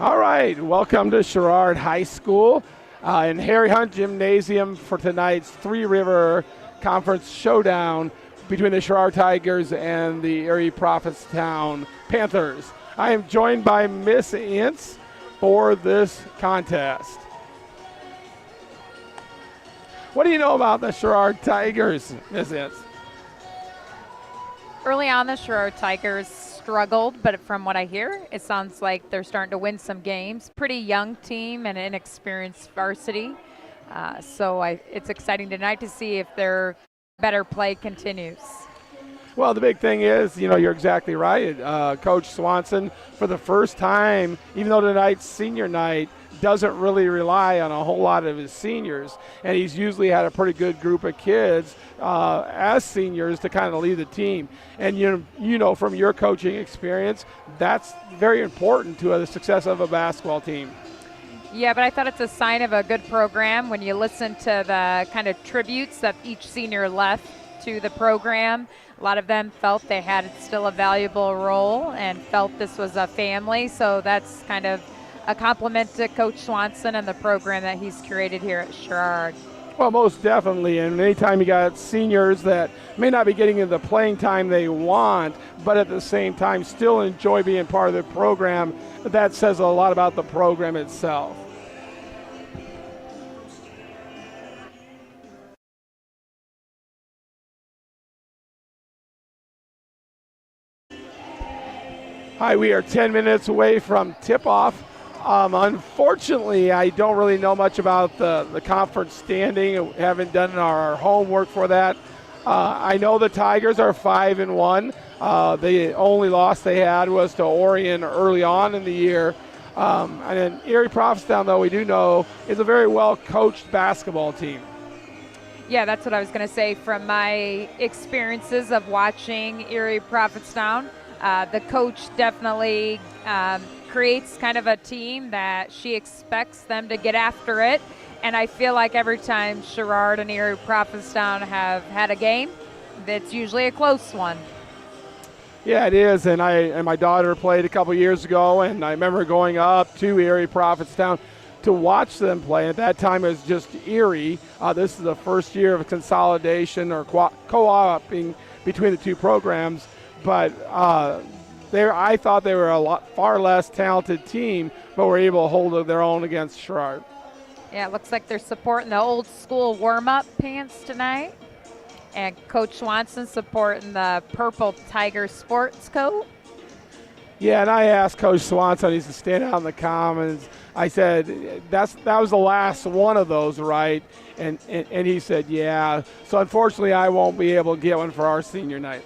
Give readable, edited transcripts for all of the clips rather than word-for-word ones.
All right, welcome to Sherrard High School in Harry Hunt Gymnasium for tonight's Three River Conference showdown between the Sherrard Tigers and the Erie Prophetstown Panthers. I am joined by Miss Ince for this contest. What do you know about the Sherrard Tigers, Miss Ince? Early on, the Sherrard Tigers struggled, but from what I hear, it sounds like they're starting to win some games. Pretty young team and inexperienced varsity. It's exciting tonight to see if their better play continues. Well, the big thing is, you're exactly right. Coach Swanson, for the first time, even though tonight's senior night, doesn't really rely on a whole lot of his seniors. And he's usually had a pretty good group of kids as seniors to kind of lead the team. And you know from your coaching experience, that's very important to the success of a basketball team. Yeah, but I thought it's a sign of a good program when you listen to the kind of tributes that each senior left to the program. A lot of them felt they had still a valuable role and felt this was a family. So that's kind of a compliment to Coach Swanson and the program that he's created here at Sherrard. Well, most definitely. And anytime you got seniors that may not be getting the playing time they want, but at the same time still enjoy being part of the program, that says a lot about the program itself. Hi, we are 10 minutes away from tip-off. Unfortunately, I don't really know much about the conference standing. We haven't done our homework for that. I know the Tigers are 5-1. The only loss they had was to Orion early on in the year. And then Erie Prophetstown, though, we do know, is a very well-coached basketball team. Yeah, that's what I was going to say. From my experiences of watching Erie Prophetstown, the coach definitely creates kind of a team that she expects them to get after it. And I feel like every time Sherrard and Erie Prophetstown have had a game, it's usually a close one. Yeah, it is. And my daughter played a couple years ago, and I remember going up to Erie Prophetstown to watch them play. At that time, it was just Erie. This is the first year of consolidation or co-oping between the two programs. But I thought they were a far less talented team, but were able to hold their own against Sherrard. Yeah, it looks like they're supporting the old school warm-up pants tonight. And Coach Swanson supporting the purple Tiger sports coat. Yeah, and I asked Coach Swanson, he's standing out in the Commons. I said, that was the last one of those, right? And he said, yeah. So unfortunately, I won't be able to get one for our senior night.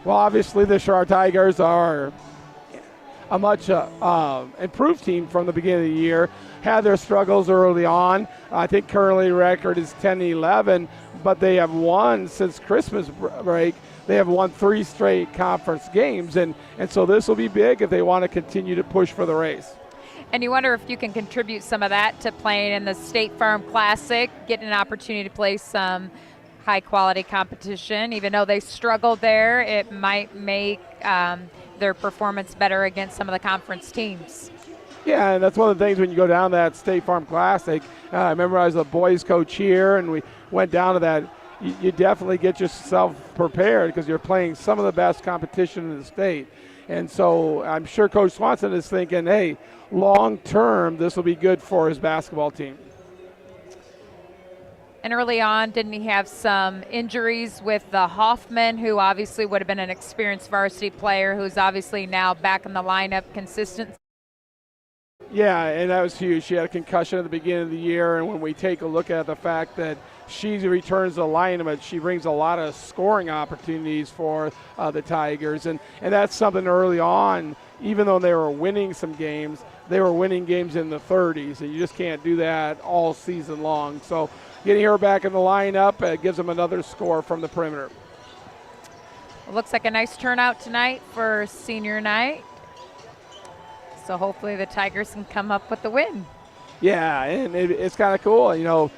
Well, obviously, the Sherrard Tigers are a much improved team from the beginning of the year. Had their struggles early on. I think currently record is 10-11, but they have won since Christmas break. They have won 3 straight conference games, and so this will be big if they want to continue to push for the race. And you wonder if you can contribute some of that to playing in the State Farm Classic, getting an opportunity to play some high-quality competition. Even though they struggled there, it might make their performance better against some of the conference teams. Yeah, and that's one of the things when you go down that State Farm Classic. I remember I was a boys coach here, and we went down to that. You definitely get yourself prepared because you're playing some of the best competition in the state. And so I'm sure Coach Swanson is thinking, hey, long-term, this will be good for his basketball team. And early on, didn't he have some injuries with the Hoffman, who obviously would have been an experienced varsity player, who's obviously now back in the lineup consistent? Yeah, and that was huge. She had a concussion at the beginning of the year, and when we take a look at the fact that she returns to the lineup, she brings a lot of scoring opportunities for the Tigers, and that's something early on. Even though they were winning some games, they were winning games in the 30s, and you just can't do that all season long. So getting her back in the lineup gives them another score from the perimeter. Looks like a nice turnout tonight for senior night. So hopefully the Tigers can come up with the win. Yeah, and it's kind of cool. You know,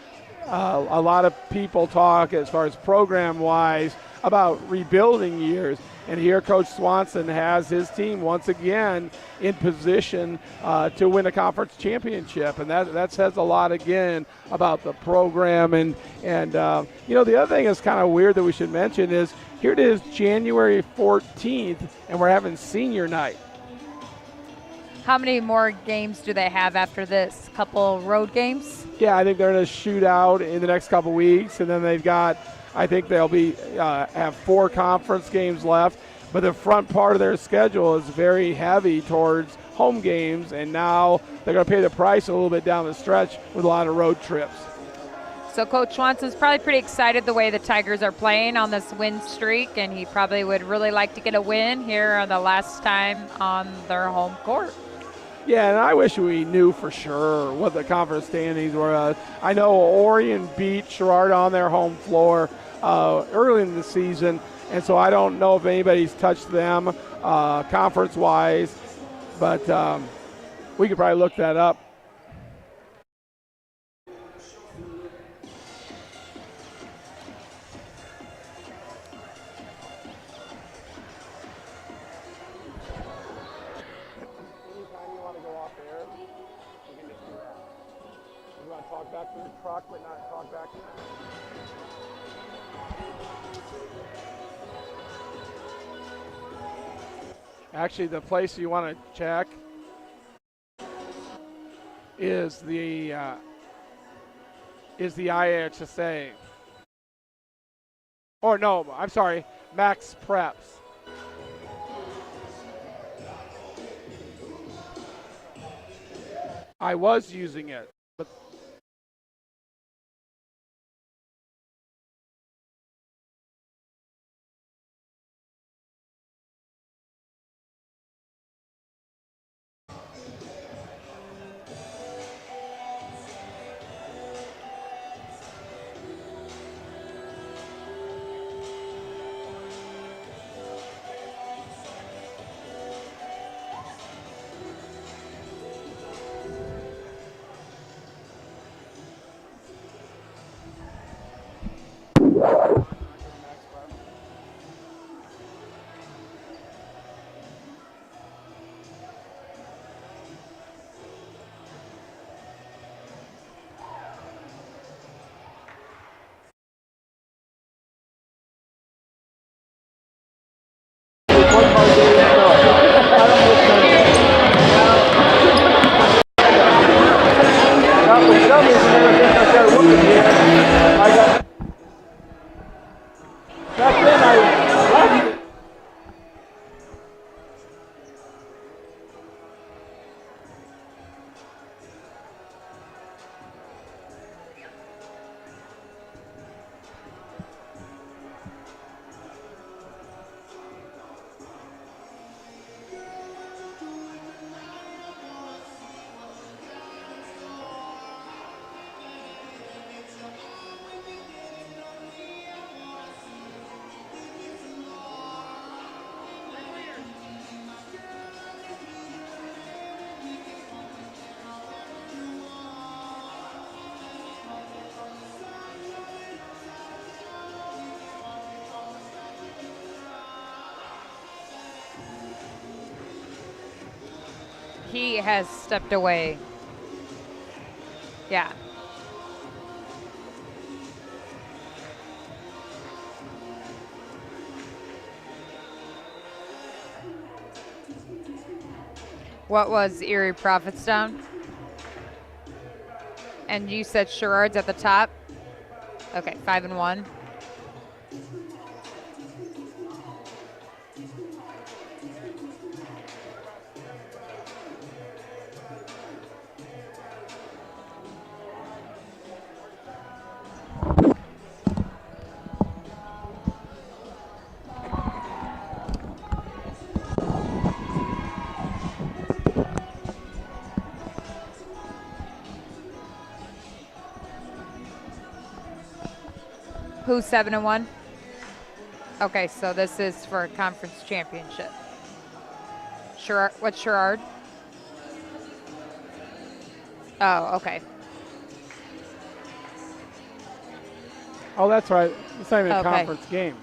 a lot of people talk as far as program-wise about rebuilding years. And here Coach Swanson has his team once again in position to win a conference championship. And that says a lot again about the program. And you know, the other thing that's kind of weird that we should mention is here it is January 14th, and we're having senior night. How many more games do they have after this? Couple road games? Yeah, I think they're going to shoot out in the next couple weeks, and then they've got, I think they'll be have 4 conference games left. But the front part of their schedule is very heavy towards home games, and now they're going to pay the price a little bit down the stretch with a lot of road trips. So Coach Swanson's probably pretty excited the way the Tigers are playing on this win streak, and he probably would really like to get a win here on the last time on their home court. Yeah, and I wish we knew for sure what the conference standings were. I know Orion beat Sherrard on their home floor early in the season, and so I don't know if anybody's touched them conference-wise, but we could probably look that up. Back to the truck, but not talk back. Actually, the place you want to check is the IHSA. Or no, I'm sorry, Max Preps. I was using it. He has stepped away. Yeah. What was Erie Prophetstown? And you said Sherrard's at the top? Okay, 5-1. Who's 7-1? Okay, so this is for a conference championship. Sherrard, what's Sherrard? Oh, okay. Oh, that's right. It's not even a Okay. conference game.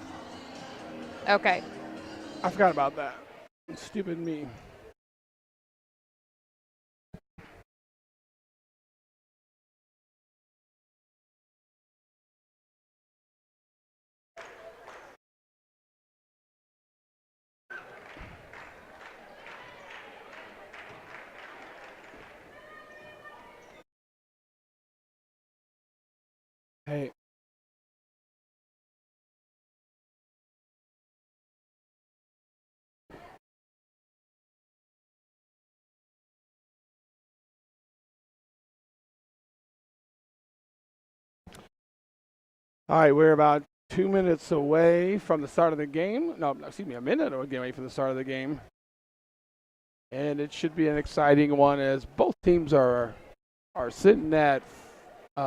Okay. I forgot about that. Stupid me. Hey. All right, we're about 2 minutes away from the start of the game. No, excuse me, a minute away from the start of the game. And it should be an exciting one as both teams are sitting at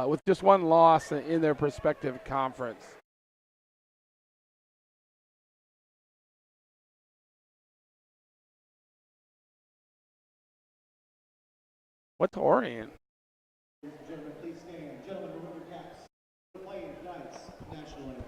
with just one loss in their respective conference. What's Orient? Gentlemen, please stand. Gentlemen, remove your caps. We're playing tonight's national anthem.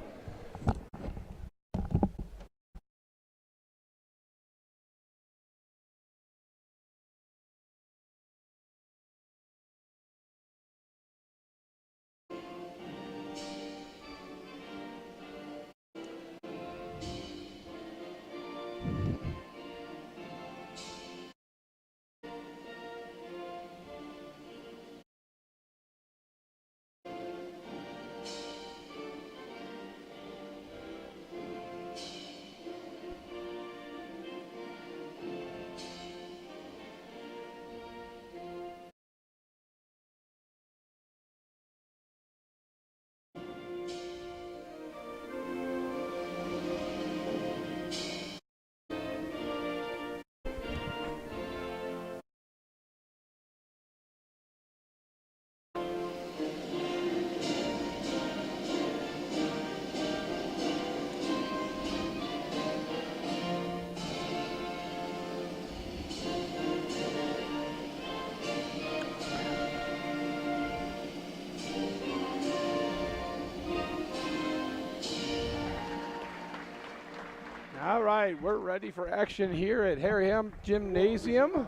All right, we're ready for action here at Harryham Gymnasium.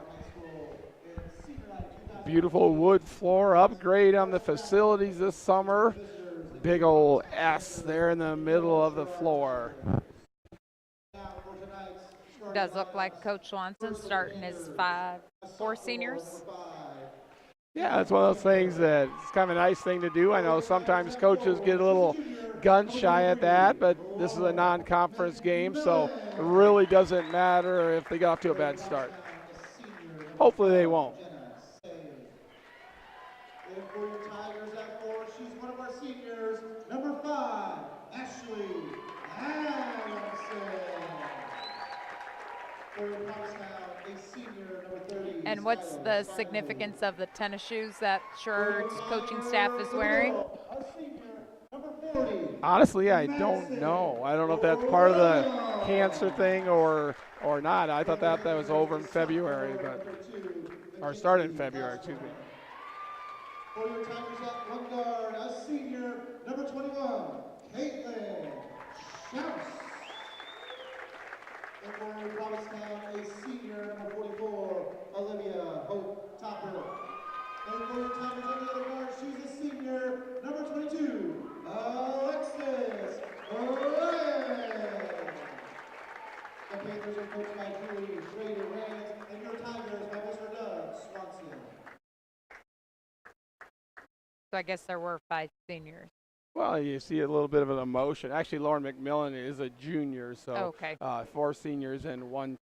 Beautiful wood floor upgrade on the facilities this summer. Big old S there in the middle of the floor. Does look like Coach Swanson starting his four seniors. Yeah, it's one of those things that it's kind of a nice thing to do. I know sometimes coaches get a little gun shy at that, but this is a non-conference game, so it really doesn't matter if they get off to a bad start. Hopefully they won't. And for your Tigers at 4, she's one of our seniors, number 5, Ashley Adamson. For your Provincetown, a senior, number 30. And what's the significance of the tennis shoes that Sherrard's coaching staff is wearing? A senior, number 40. Honestly, I don't know. I don't know if that's part of the cancer thing or not. I thought that was over in February, but or started in February, excuse me. For your Tigers at one guard, a senior, number 21, Caitlin Schaus. And for your Provincetown, a senior, number 44, Olivia Hope Topper. And for your Tigers on the other guard, she's a senior, number 22, Alexis Reyes. The Panthers are coached by Julie Schrader-Rand, and your Tigers by Mr. Doug Swanson. So I guess there were 5 seniors. Well, you see a little bit of an emotion. Actually, Lauren McMillan is a junior, so Okay. 4 seniors and 1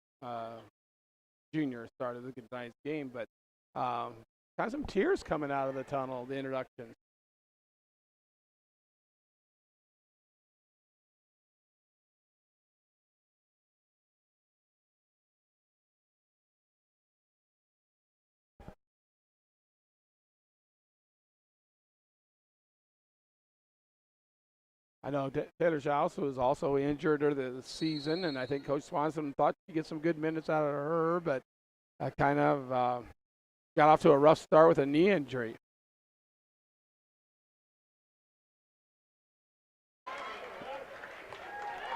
junior started tonight's game. But kind of some tears coming out of the tunnel, the introduction. I know Taylor Schaus was also injured during the season, and I think Coach Swanson thought she'd get some good minutes out of her, but kind of got off to a rough start with a knee injury.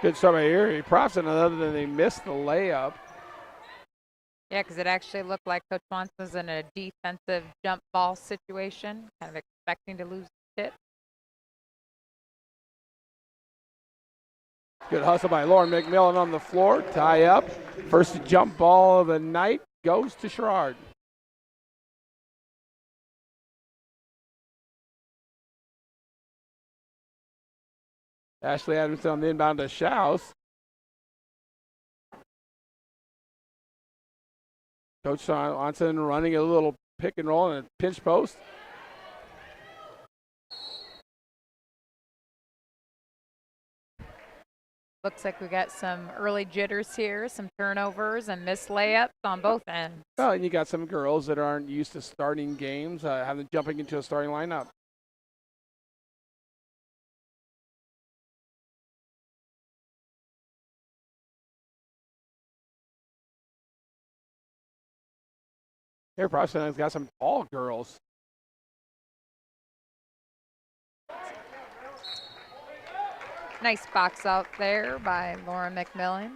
Good start by Erie. Profson, other than they missed the layup. Yeah, because it actually looked like Coach Swanson was in a defensive jump ball situation, kind of expecting to lose the tip. Good hustle by Lauren McMillan on the floor. Tie up. First jump ball of the night goes to Sherrard. Ashley Adamson on the inbound to Schaus. Coach Swanson running a little pick and roll and a pinch post. Looks like we got some early jitters here, some turnovers and missed layups on both ends. Well, and you got some girls that aren't used to starting games, jumping into a starting lineup. Here, Providence got some tall girls. Nice box out there by Laura McMillan.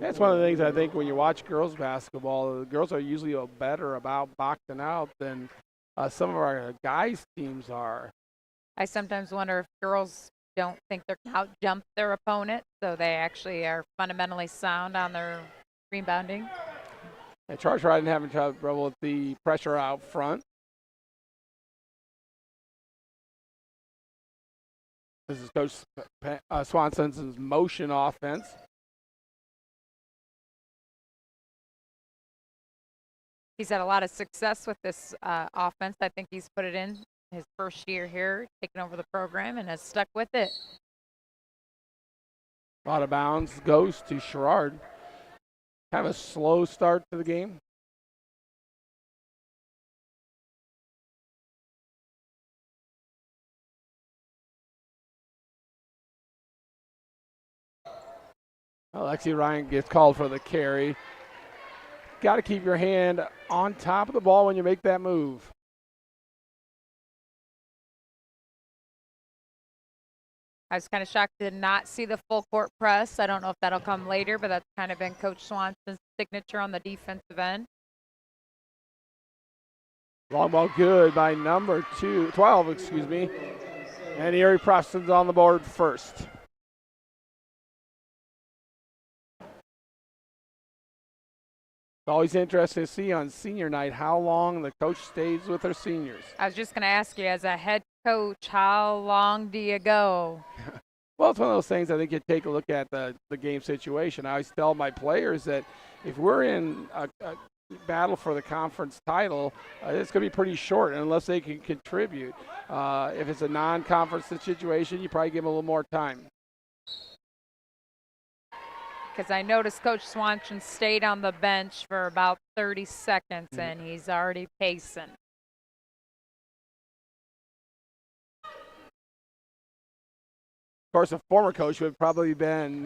That's one of the things I think when you watch girls basketball, the girls are usually better about boxing out than some of our guys' teams are. I sometimes wonder if girls don't think they can out-jump their opponent, so they actually are fundamentally sound on their rebounding. And Charge Riding having trouble with the pressure out front. This is Coach Swanson's motion offense. He's had a lot of success with this offense. I think he's put it in his first year here, taking over the program, and has stuck with it. Out of bounds goes to Sherrard. Kind of a slow start to the game. Alexi Ryan gets called for the carry. Got to keep your hand on top of the ball when you make that move. I was kind of shocked to not see the full court press. I don't know if that'll come later, but that's kind of been Coach Swanson's signature on the defensive end. Long ball good by number 12, And Erie Preston's on the board first. It's always interesting to see on senior night how long the coach stays with her seniors. I was just going to ask you, as a head coach, how long do you go? Well, it's one of those things I think you take a look at the game situation. I always tell my players that if we're in a battle for the conference title, it's going to be pretty short unless they can contribute. If it's a non-conference situation, you probably give them a little more time. Because I noticed Coach Swanson stayed on the bench for about 30 seconds, and he's already pacing. Of course, a former coach would have probably been,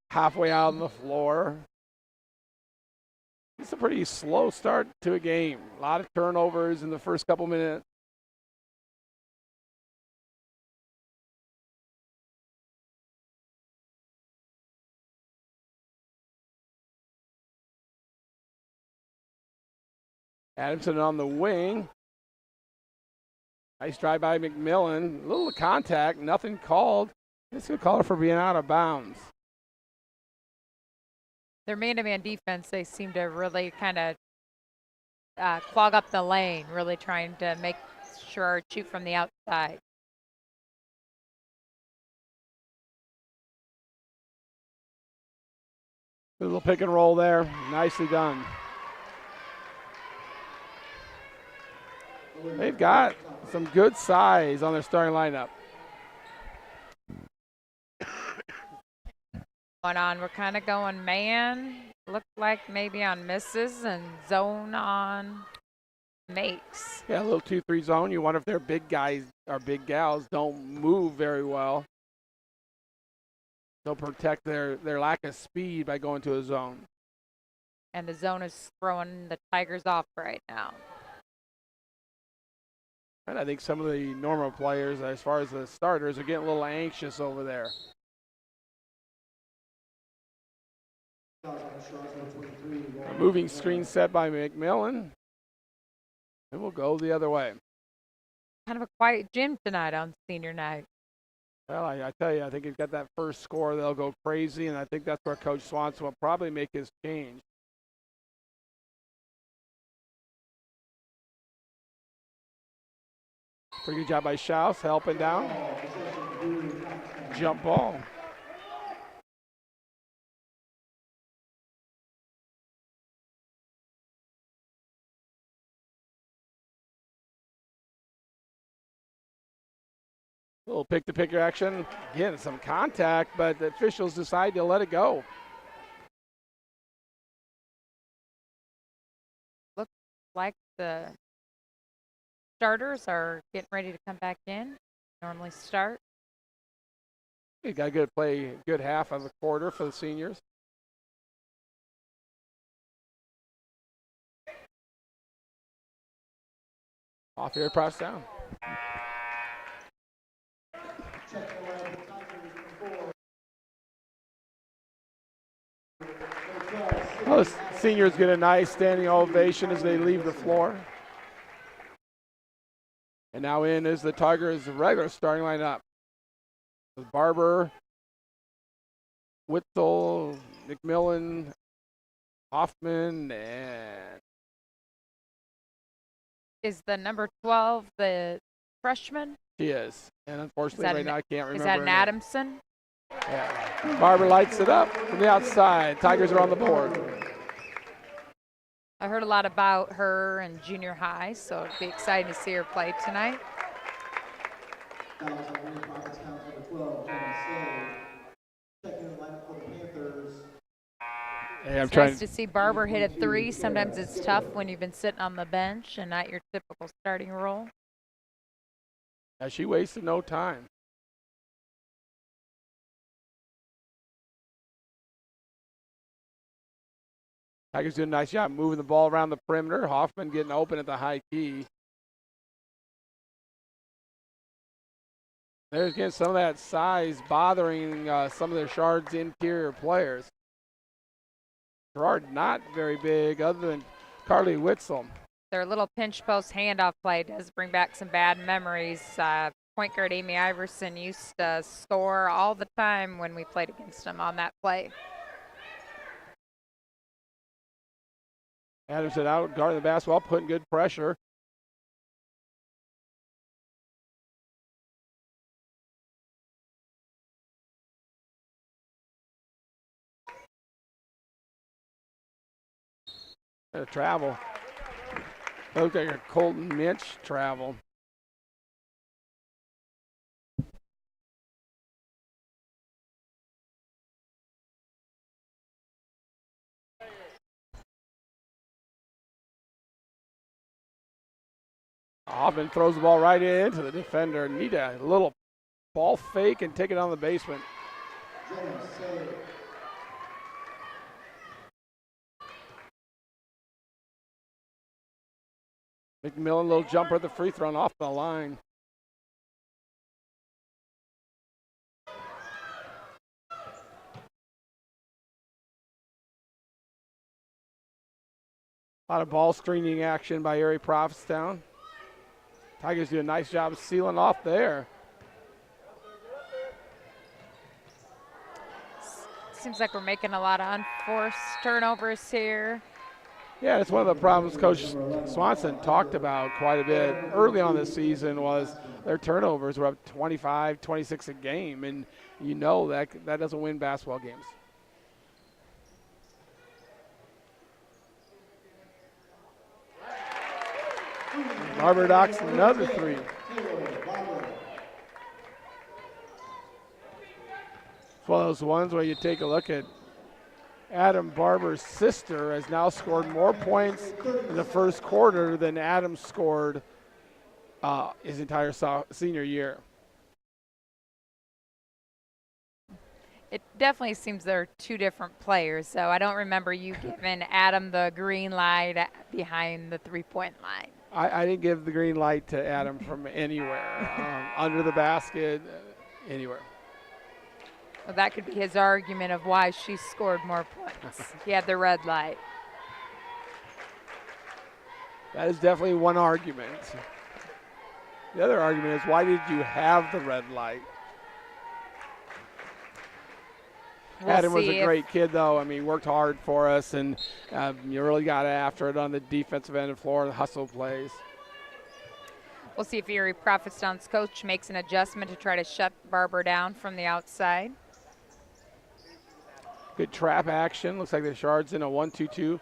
halfway out on the floor. It's a pretty slow start to a game. A lot of turnovers in the first couple minutes. Adamson on the wing. Nice drive by McMillan. A little contact, nothing called. It's going to call her for being out of bounds. Their man-to-man defense, they seem to really kind of clog up the lane, really trying to make sure shoot from the outside. A little pick and roll there. Nicely done. They've got some good size on their starting lineup. We're kind of going man, looked like maybe on misses, and zone on makes. Yeah, a little 2-3 zone. You wonder if their big guys or big gals don't move very well. They'll protect their lack of speed by going to a zone. And the zone is throwing the Tigers off right now. And I think some of the normal players, as far as the starters, are getting a little anxious over there. A moving screen set by McMillan. It will go the other way. Kind of a quiet gym tonight on senior night. Well, I tell you, I think he's got that first score. They'll go crazy, and I think that's where Coach Swanson will probably make his change. Pretty good job by Schaus, helping down. Jump ball. Little pick-to-picker action. Again, some contact, but the officials decide to let it go. Looks like the starters are getting ready to come back in. Normally start. He got a good play, good half of the quarter for the seniors. Off here, cross down. Well, the seniors get a nice standing ovation as they leave the floor. And now in is the Tigers' regular starting lineup. With Barber, Witzel, McMillan, Hoffman, and... Is the number 12 the freshman? He is. And unfortunately right now I can't remember. Is that an Adamson? Yeah. Barber lights it up from the outside. Tigers are on the board. I heard a lot about her in junior high, so it'd be exciting to see her play tonight. Hey, it's nice to see Barber hit a three. Sometimes it's tough when you've been sitting on the bench and not your typical starting role. Yeah, she wasted no time. Tigers doing a nice job moving the ball around the perimeter. Hoffman getting open at the high key. There's getting some of that size bothering some of their Sherrard's interior players. Sherrard not very big other than Carly Witzel. Their little pinch post handoff play does bring back some bad memories. Point guard Amy Iverson used to score all the time when we played against them on that play. Adamson out guarding the basketball, putting good pressure. And a travel. Looked like a Colton Mitch travel. Hoffman throws the ball right into the defender. Need a little ball fake and take it on the basement. McMillan, little jumper at the free throw and off the line. A lot of ball screening action by Erie Prophetstown. Tigers do a nice job sealing off there. Seems like we're making a lot of unforced turnovers here. Yeah, that's one of the problems Coach Swanson talked about quite a bit early on this season was their turnovers were up 25, 26 a game, and you know that doesn't win basketball games. Barber knocks another three. It's one of those ones where you take a look at Adam Barber's sister has now scored more points in the first quarter than Adam scored his entire senior year. It definitely seems they're two different players, so I don't remember you giving Adam the green light behind the three-point line. I didn't give the green light to Adam from anywhere, under the basket, anywhere. Well, that could be his argument of why she scored more points. He had the red light. That is definitely one argument. The other argument is, why did you have the red light? Adam was a great kid, though. I mean, worked hard for us, and you really got after it on the defensive end of the floor, the hustle plays. We'll see if Erie Prophetstown's coach makes an adjustment to try to shut Barber down from the outside. Good trap action. Looks like the Sherrard's in a 1-2-2.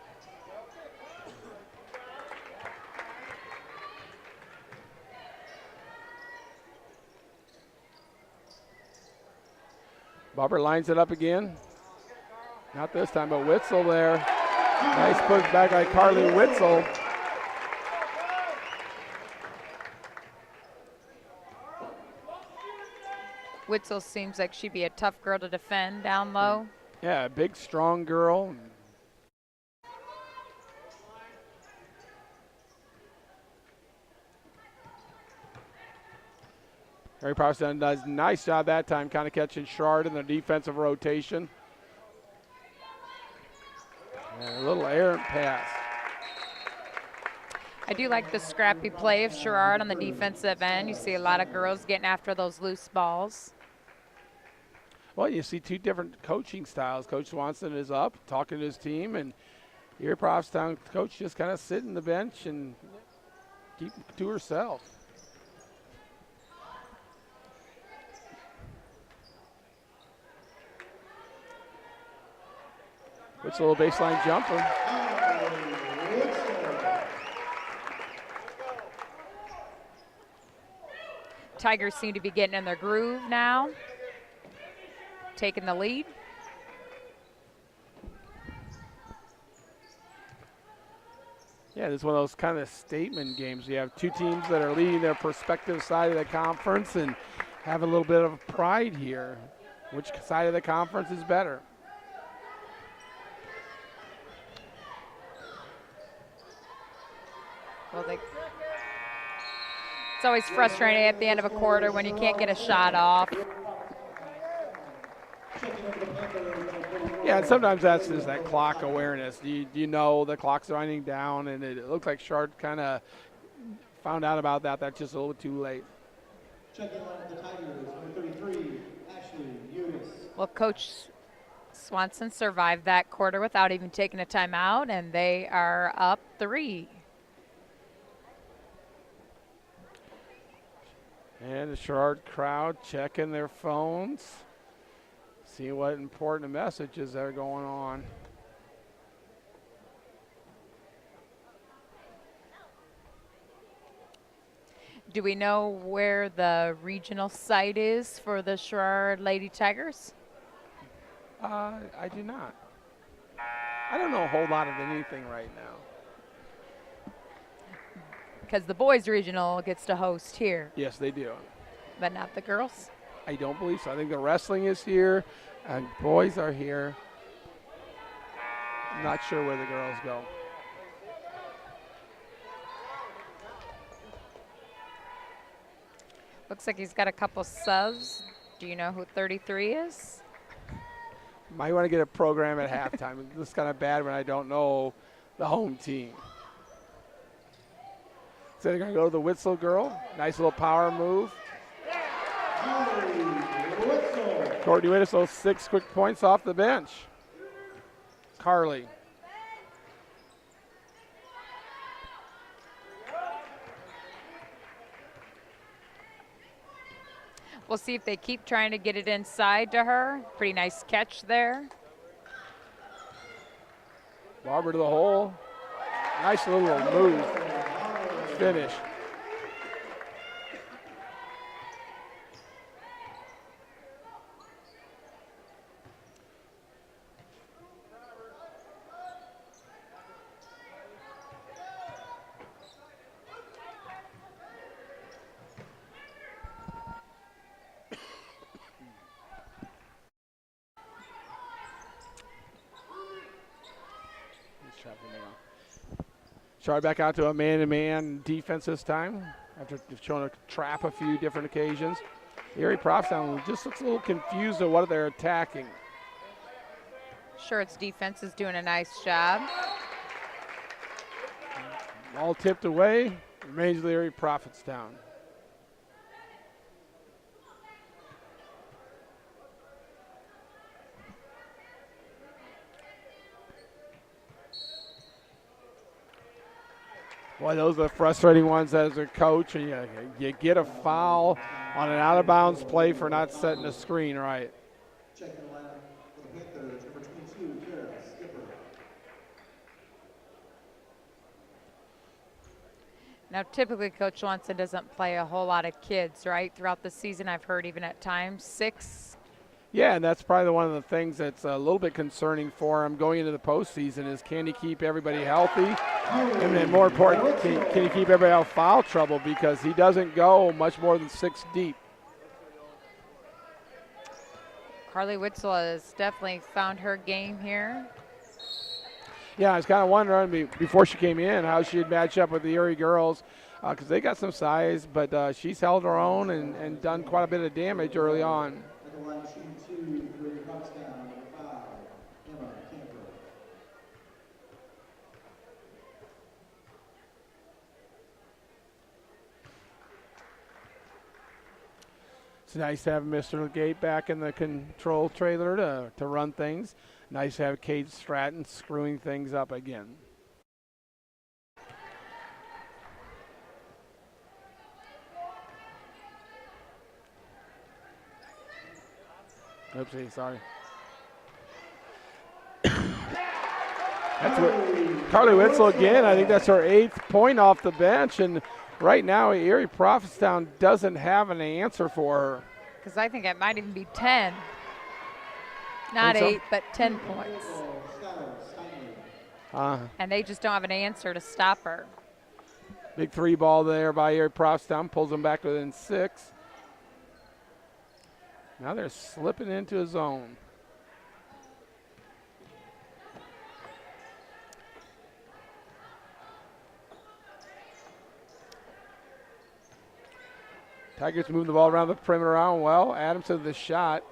Barber lines it up again. Not this time, but Witzel there. Nice push back by Carly Witzel. Witzel seems like she'd be a tough girl to defend down low. Yeah, a big, strong girl. Erie Prophetstown does a nice job that time, kind of catching Sherrard in the defensive rotation. And a little errant pass. I do like the scrappy play of Sherrard on the defensive end. You see a lot of girls getting after those loose balls. Well, you see two different coaching styles. Coach Swanson is up, talking to his team, and Erie Prophetstown coach just kind of sitting the bench and keep to herself. It's a little baseline jumper. Tigers seem to be getting in their groove now, taking the lead. Yeah, this is one of those kind of statement games. You have two teams that are leading their prospective side of the conference and have a little bit of pride here. Which side of the conference is better? Well, it's always frustrating at the end of a quarter when you can't get a shot off. Yeah, and sometimes that's just that clock awareness. You know the clock's winding down, and it looks like Sherrard kind of found out about that. That's just a little bit too late. Checking on the Tigers, number 33, Ashley Eunice. Well, Coach Swanson survived that quarter without even taking a timeout, and they are up 3. And the Sherrard crowd checking their phones, seeing what important messages are going on. Do we know where the regional site is for the Sherrard Lady Tigers? I do not. I don't know a whole lot of anything right now. Because the boys regional gets to host here, Yes, they do. but not the girls. I don't believe so. I think the wrestling is here, and boys are here. I'm not sure where the girls go. Looks like he's got a couple subs. Do you know who 33 is? Might want to get a program at halftime. It's kind of bad when I don't know the home team. So they're going to go to the Witzel girl. Nice little power move. Courtney Witzel, 6 quick points off the bench. Carly. We'll see if they keep trying to get it inside to her. Pretty nice catch there. Barber to the hole. Nice little move. Finish. Sherrard back out to a man-to-man defense this time after showing a trap a few different occasions. Erie Propstown just looks a little confused at what they're attacking. Sherrard's defense is doing a nice job. All tipped away, remains the Erie Propstown. Boy, those are the frustrating ones as a coach, and you get a foul on an out-of-bounds play for not setting the screen right. Checking the lineup for the Panthers, number 22, Sherrard, skipper. Now, typically, Coach Johnson doesn't play a whole lot of kids, right? Throughout the season, I've heard even at times 6. Yeah, and that's probably one of the things that's a little bit concerning for him going into the postseason is can he keep everybody healthy? And then more important, can he keep everybody out of foul trouble because he doesn't go much more than 6 deep. Carly Witzel has definitely found her game here. Yeah, I was kind of wondering before she came in how she'd match up with the Erie girls because they got some size, but she's held her own and done quite a bit of damage early on. Line shooting 2 for Erie Propstown, number 5, Emma Camper. It's nice to have Mr. Legate back in the control trailer to run things. Nice to have Kate Stratton screwing things up again. Oopsie, sorry. That's what Carly Witzel again. I think that's her 8th point off the bench, and right now Erie Prophetstown doesn't have an answer for her. Because I think it might even be 10. Not 8, but 10 points. And they just don't have an answer to stop her. Big 3 ball there by Erie Prophetstown, pulls them back within 6. Now they're slipping into a zone. Tigers move the ball around the perimeter around well. Adams to the shot.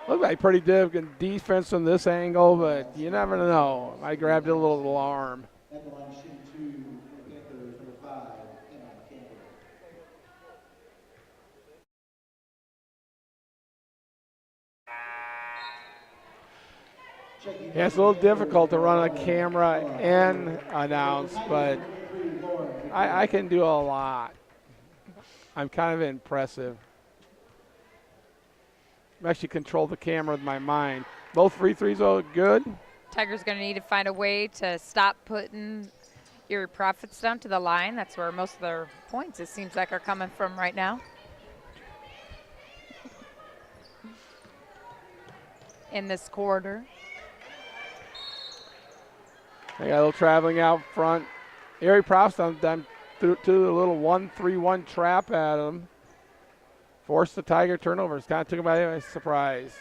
Looked like pretty good defense from this angle, but you never know. I grabbed a little arm. At the line shooting 2 for the Panthers, number 5, Emma Camper. Yeah, it's a little difficult to run a camera and announce, but I can do a lot. I'm kind of impressive. I actually control the camera with my mind. Both free threes are good. Tigers going to need to find a way to stop putting Erie Prophetstown to the line. That's where most of their points, it seems like, are coming from right now. In this quarter. They got a little traveling out front. Erie Prophetstown done threw a little 1-3-1 trap at them. Forced the Tiger turnovers. Kind of took them by surprise.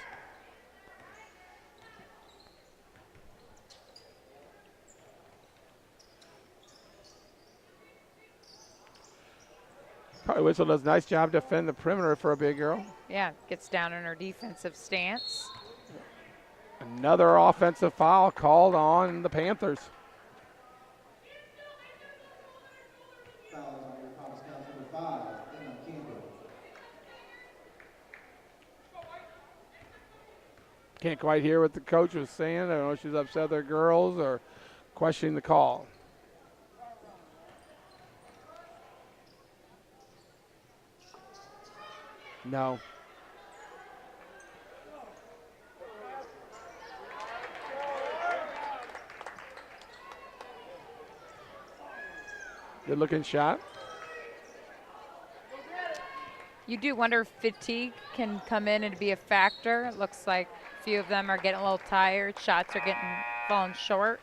Carly Witzel does a nice job defending the perimeter for a big girl. Yeah, gets down in her defensive stance. Another offensive foul called on the Panthers. Foul on Erie Propstown, number 5, Emma Camper. Can't quite hear what the coach was saying. I don't know if she's upset with their girls or questioning the call. No. Good looking shot. You do wonder if fatigue can come in and be a factor. It looks like a few of them are getting a little tired. Shots are getting fallen short.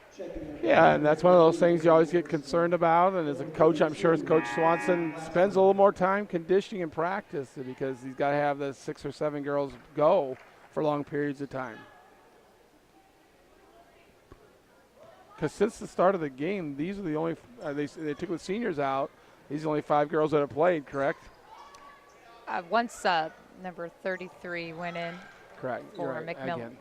Yeah, and that's one of those things you always get concerned about. And as a coach, I'm sure as Coach Swanson spends a little more time conditioning and practice because he's got to have the 6 or 7 girls go for long periods of time. Because since the start of the game, these are the only they took the seniors out. These are the only 5 girls that have played, correct? Once number 33 went in. Correct. For You're right. McMillan. Again.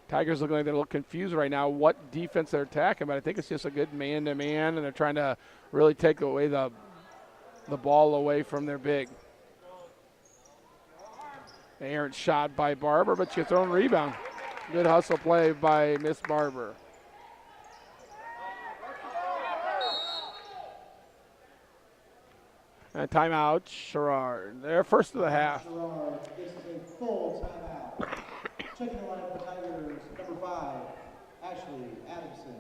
Tigers look like they're a little confused right now what defense they're attacking, but I think it's just a good man-to-man, and they're trying to really take away the ball away from their big. Errant shot by Barber, but she gets her own rebound. Good hustle play by Miss Barber. And timeout, Sherrard. They're first of the half. Sherrard, this is a full timeout. Checking the line for Tigers, number 5, Ashley Adamson.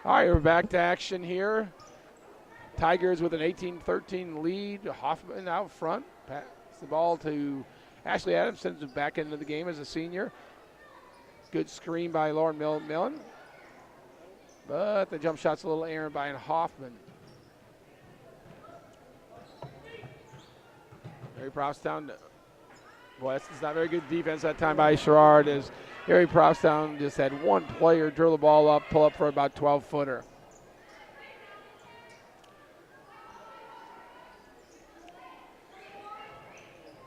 All right, we're back to action here. Tigers with an 18-13 lead. Hoffman out front. Pass the ball to Ashley Adamson, who's back into the game as a senior. Good screen by Lauren Millen. But the jump shot's a little errant by Hoffman. Erie Provincetown. Boy, that's not very good defense that time by Sherrard, as Erie Provincetown just had one player drill the ball up, pull up for about 12-footer.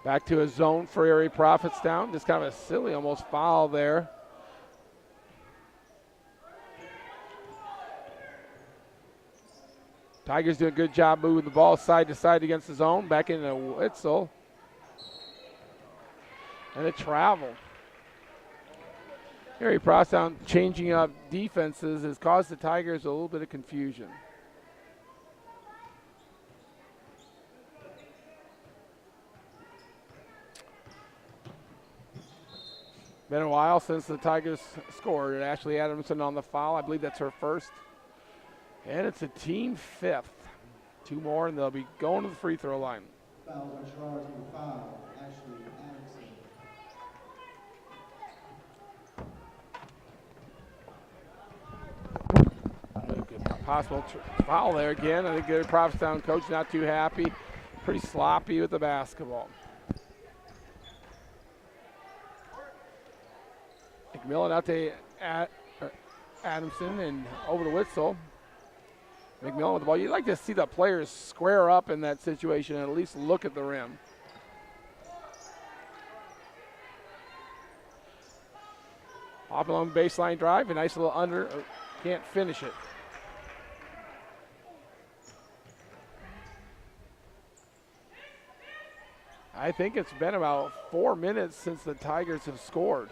Back to a zone for Erie Provincetown. Just kind of a silly almost foul there. Tigers do a good job moving the ball side to side against the zone. Back into Witzel. And a travel. Erie Provincetown changing up defenses has caused the Tigers a little bit of confusion. Been a while since the Tigers scored. Ashley Adamson on the foul. I believe that's her first. And it's a team 5th. 2 more, and they'll be going to the free throw line. Foul by Sherrard, number 5, Ashley Adamson. Possible foul there again. I think the Provincetown coach not too happy. Pretty sloppy with the basketball. McMillan out to Adamson and over to Witzel. McMillan with the ball. You'd like to see the players square up in that situation and at least look at the rim. Off along baseline drive, a nice little under, can't finish it. I think it's been about 4 minutes since the Tigers have scored.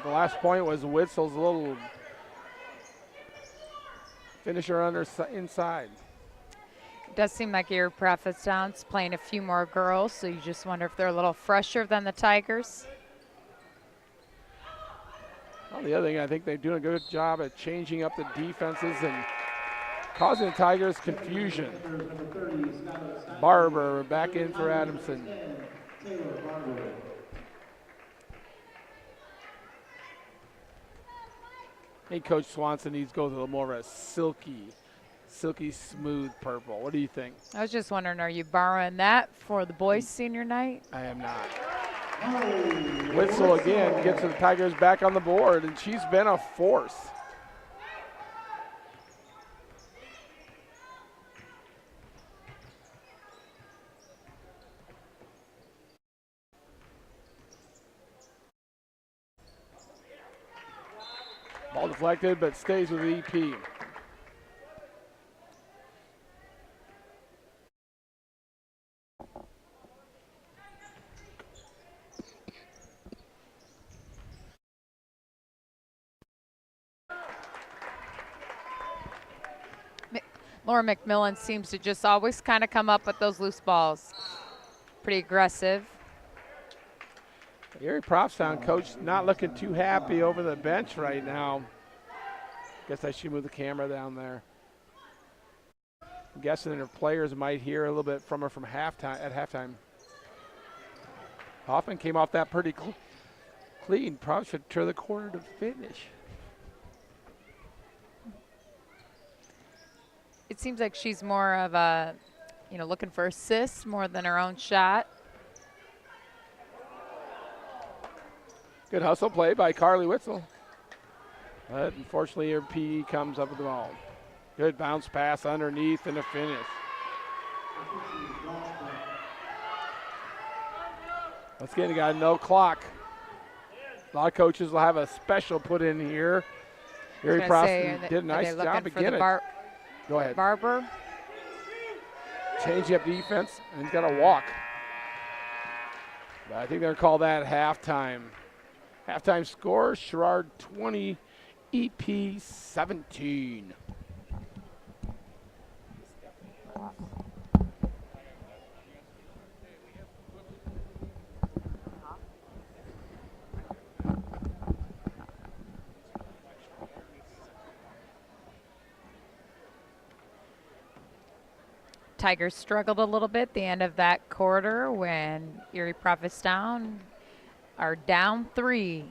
The last point was Witzel's little finisher inside. It does seem like Erie Provincetown's playing a few more girls, so you just wonder if they're a little fresher than the Tigers. Well, the other thing, I think they're doing a good job at changing up the defenses and causing the Tigers confusion. Barber back in for Adamson. I think Coach Swanson needs to go to a little more of a silky silky smooth purple. What do you think? I was just wondering, are you borrowing that for the boys' senior night? I am not. Witzel again gets the Tigers back on the board, and she's been a force. Ball deflected, but stays with EP. Laura McMillan seems to just always kind of come up with those loose balls. Pretty aggressive. Erie Propstown coach not looking too happy over the bench right now. Guess I should move the camera down there. I'm guessing their players might hear a little bit from her from halftime. Hoffman came off that pretty clean. Probably should turn the corner to finish. It seems like she's more of a, looking for assists more than her own shot. Good hustle play by Carly Witzel. But unfortunately, her PE comes up with the ball. Good bounce pass underneath and a finish. Once again, you got no clock. A lot of coaches will have a special put in here. Erie Propstown did a nice job to get it. Go ahead. Barber. Change up defense, and he's got to walk. But I think they're going to call that halftime. Halftime score, Sherrard 20, EP 17. Tigers struggled a little bit at the end of that quarter when Erie Prophetstown are down 3.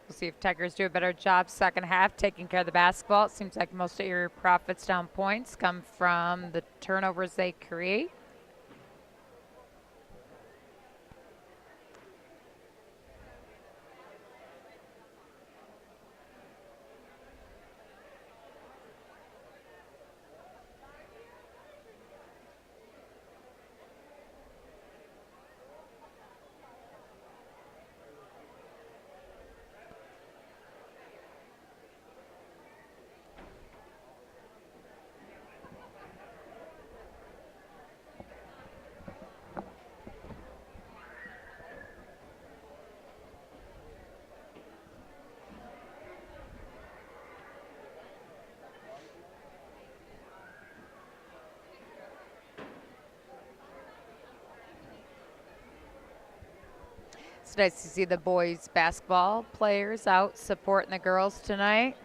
We'll see if Tigers do a better job second half taking care of the basketball. It seems like most of Erie Prophetstown points come from the turnovers they create. It's nice to see the boys basketball players out supporting the girls tonight.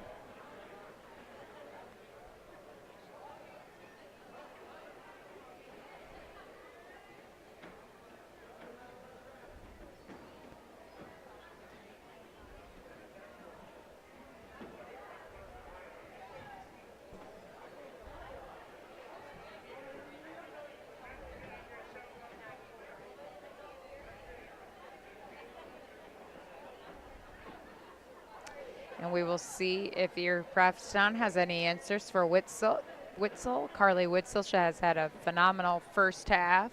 And we will see if Erie Prophetstown has any answers for Witzel. Carly Witzel, she has had a phenomenal first half.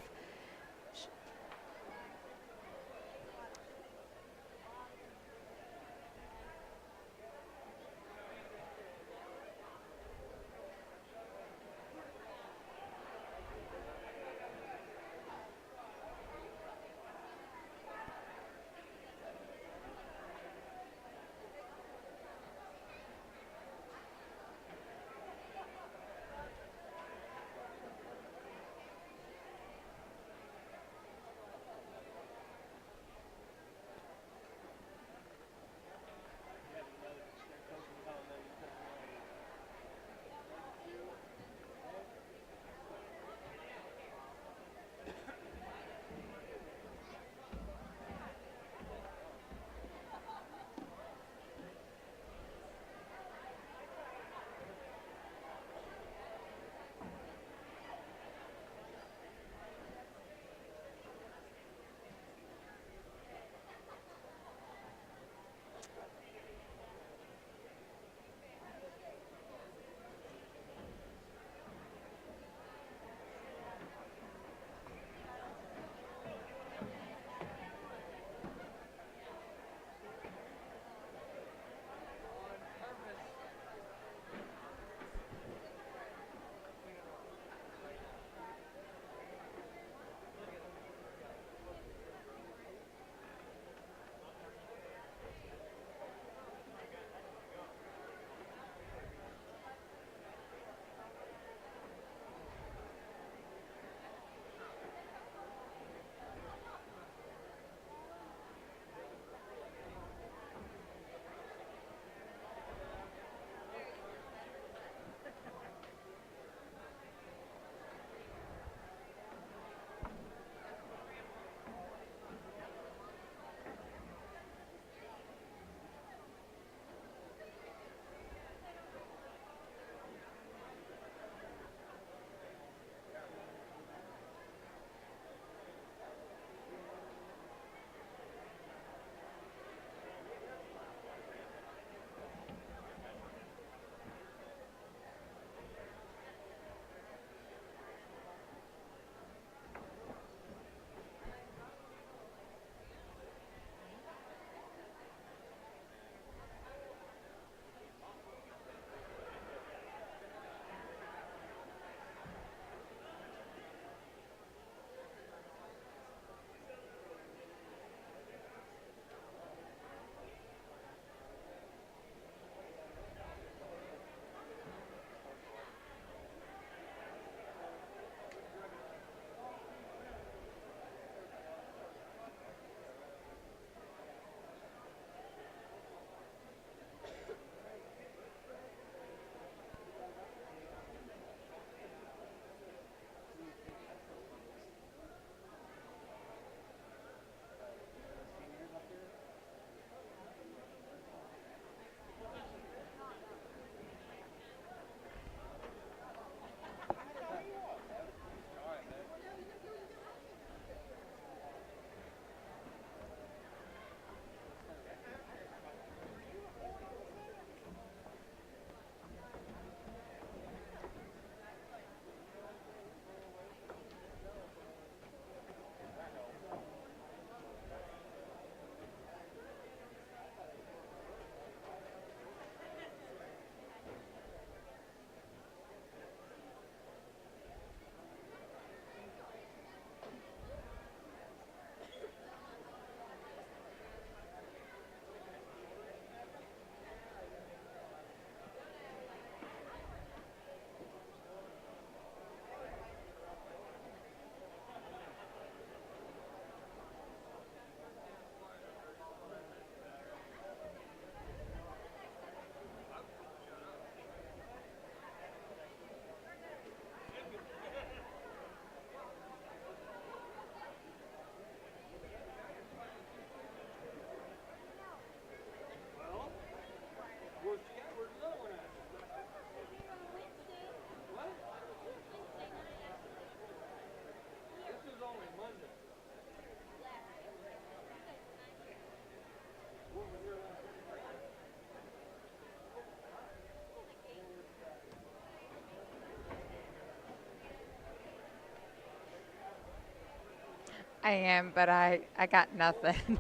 I am, but I got nothing.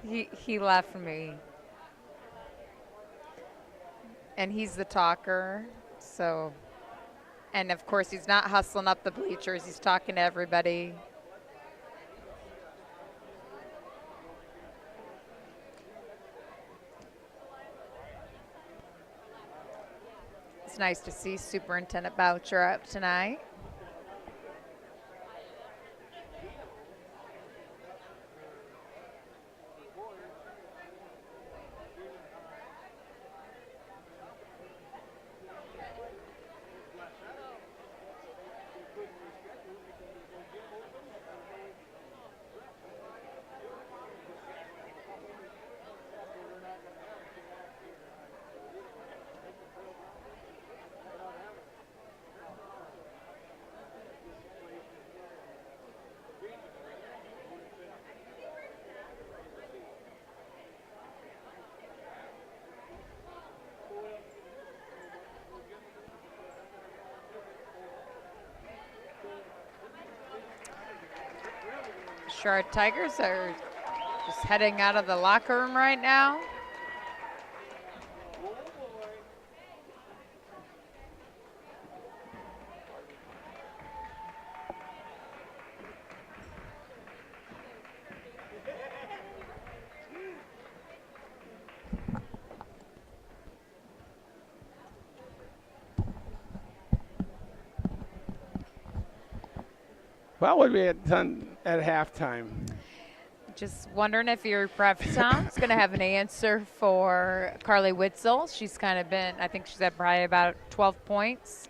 He left me. And he's the talker, so. And of course, he's not hustling up the bleachers. He's talking to everybody. It's nice to see Superintendent Boucher up tonight. Sherrard Tigers are just heading out of the locker room right now. Well, what we had done at halftime. Just wondering if your Provincetown is going to have an answer for Carly Witzel. She's kind of been, I think she's at probably about 12 points.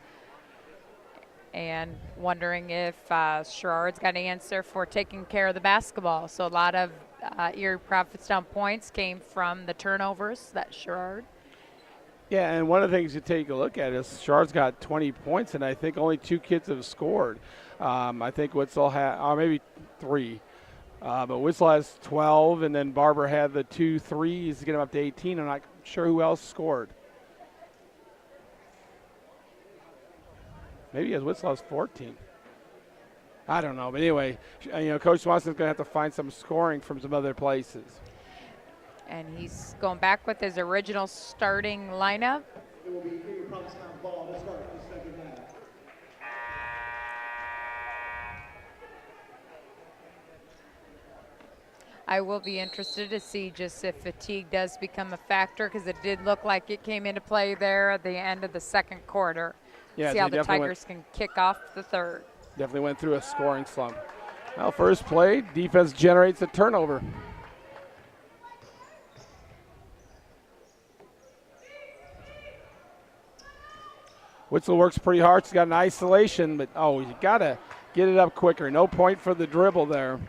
And wondering if Sherrard's got an answer for taking care of the basketball. So a lot of Erie Provincetown points came from the turnovers that Sherrard. Yeah, and one of the things you take a look at is Sherrard's got 20 points, and I think only 2 kids have scored. I think Witzel had, or maybe 3. But Witzel has 12, and then Barber had the 2 threes to get him up to 18. I'm not sure who else scored. Maybe Witzel has 14. I don't know, but anyway, Coach Swanson's going to have to find some scoring from some other places. And he's going back with his original starting lineup. It will be Erie Provincetown ball to start the second half. I will be interested to see just if fatigue does become a factor, because it did look like it came into play there at the end of the second quarter. Yeah, see how the Tigers can kick off the third. Definitely went through a scoring slump. Well, first play, defense generates a turnover. Witzel works pretty hard. She's got an isolation, but, you got to get it up quicker. No point for the dribble there.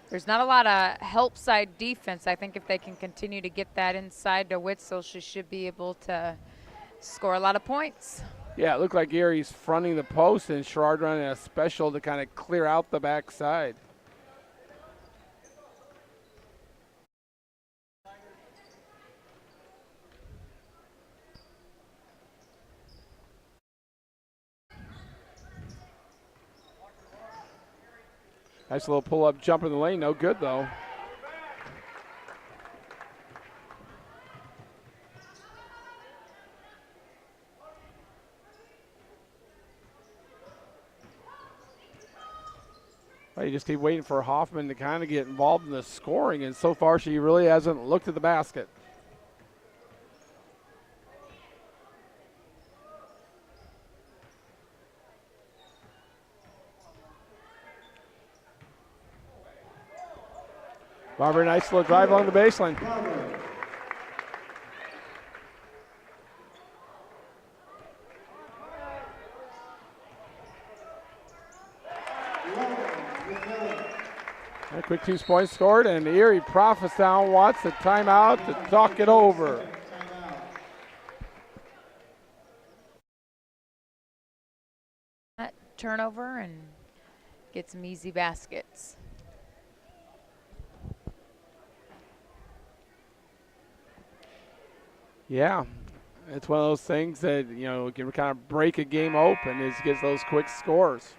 There's not a lot of help side defense. I think if they can continue to get that inside to Witzel, she should be able to score a lot of points. Yeah, it looked like Erie's fronting the post and Sherrard running a special to kind of clear out the backside. Nice little pull-up jumper in the lane. No good, though. Well, you just keep waiting for Hoffman to kind of get involved in the scoring, and so far she really hasn't looked at the basket. Barber, nice little drive along the baseline. A quick 2 points scored, and Erie Provincetown wants the timeout to talk it over. Turnover and get some easy baskets. Yeah, it's one of those things that, can kind of break a game open is gets those quick scores.